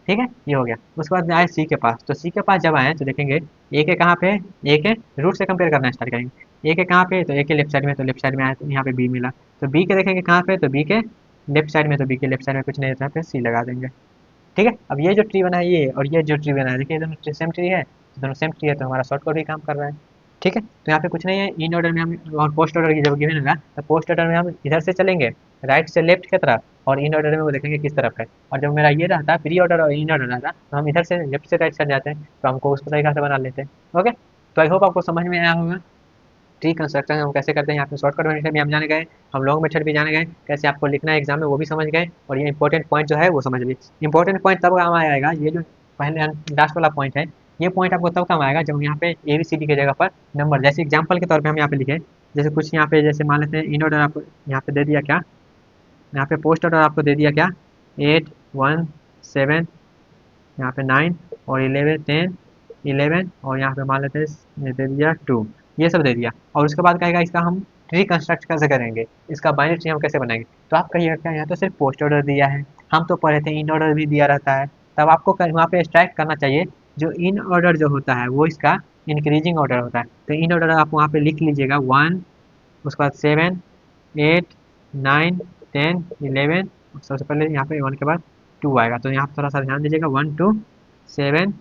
ठीक है, ये हो गया। उसके बाद आए सी के पास, तो सी के पास जब आए तो देखेंगे ए के कहाँ पे है, ए के रूट से कंपेयर करना स्टार्ट करेंगे, ए के कहाँ पे है, तो ए के लेफ्ट साइड में, तो लेफ्ट साइड में आए तो यहाँ पे बी मिला, तो बी के देखेंगे कहाँ पे, तो बी के लेफ्ट साइड में, तो बी के लेफ्ट साइड में कुछ नहीं होता है, फिर सी लगा देंगे। ठीक है, अब ये जो ट्री बना है ये, और ये जो ट्री बना है, देखिए दोनों सेम ट्री है, तो दोनों सेम ट्री है, तो हमारा शॉर्टकट भी काम कर रहा है। ठीक है, तो यहाँ पे कुछ नहीं है, इन ऑर्डर में हम, और पोस्ट ऑर्डर की जब गिवन होगा तो पोस्ट ऑर्डर में हम इधर से चलेंगे राइट से लेफ्ट की तरफ, और इन ऑर्डर में वो देखेंगे किस तरफ है। और जब मेरा ये रहता है प्री ऑर्डर और इन ऑर्डर रहता तो हम इधर से लेफ्ट से राइट साइड जाते हैं, तो हमको उस तरीका से बना लेते हैं। ओके, तो आई होप आपको समझ में आया होगा ट्री कंस्ट्रक्शन हम कैसे करते हैं। यहाँ पे शॉर्टकट मेथड भी हम जाने गए, हम लॉन्ग मेथड भी जाने गए, कैसे आपको लिखना है एग्जाम में वो भी समझ गए, और ये इंपॉर्टेंट पॉइंट जो है वो समझ लिए। इंपॉर्टेंट पॉइंट तब काम आएगा, ये जो पहले लास्ट वाला पॉइंट है, ये पॉइंट आपको तब काम आएगा जब यहाँ पे ए बी सी डी की जगह पर नंबर, जैसे एग्जाम्पल के तौर पर हम यहाँ पे लिखे, जैसे कुछ यहाँ पे जैसे मान लेते हैं इन ऑर्डर आपको यहाँ पे दे दिया क्या, यहाँ पे पोस्ट ऑर्डर आपको दे दिया क्या, 8 1 7, यहाँ पे 9 और 11 10 11, और यहाँ पे मान लेते हैं दे दिया 2, ये सब दे दिया। और उसके बाद कहेगा इसका हम ट्री कंस्ट्रक्ट कैसे करेंगे, इसका बाइनरी ट्री हम कैसे बनाएंगे, तो आप कहिएगा क्या यहाँ तो सिर्फ पोस्ट ऑर्डर दिया है, हम तो पढ़े थे इन ऑर्डर भी दिया रहता है, तब आपको वहाँ पे एक्सट्रैक्ट करना चाहिए जो इन ऑर्डर जो होता है वो इसका इंक्रीजिंग ऑर्डर होता है, तो इन ऑर्डर आप वहाँ पे लिख लीजिएगा 1, उसके बाद 7 8 9 10 11, सबसे पहले यहाँ पे 1 के बाद 2 आएगा, तो यहाँ थोड़ा सा ध्यान दीजिएगा 1 2 7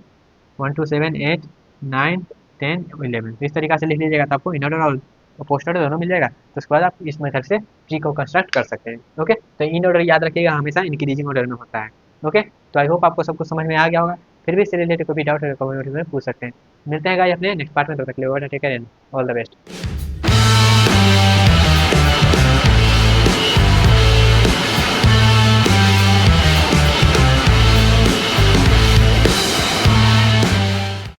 1 2 7 8 9 10 11, तो इस तरीका से लिख लीजिएगा, तो आपको इन ऑर्डर और पोस्ट ऑर्डर दोनों मिल जाएगा, तो उसके बाद आप इस मेथड से ट्री को कंस्ट्रक्ट कर सकते हैं। ओके, तो इन ऑर्डर याद रखिएगा हमेशा इंक्रीजिंग ऑर्डर में होता है। ओके, तो आई होप आपको सब कुछ समझ में आ गया होगा, फिर भी इससे रिलेटेड कोई भी डाउट है कमेंट में पूछ सकते हैं। मिलते हैं गाइस अपने नेक्स्ट पार्ट में, तब तक के लिए take care and all the best.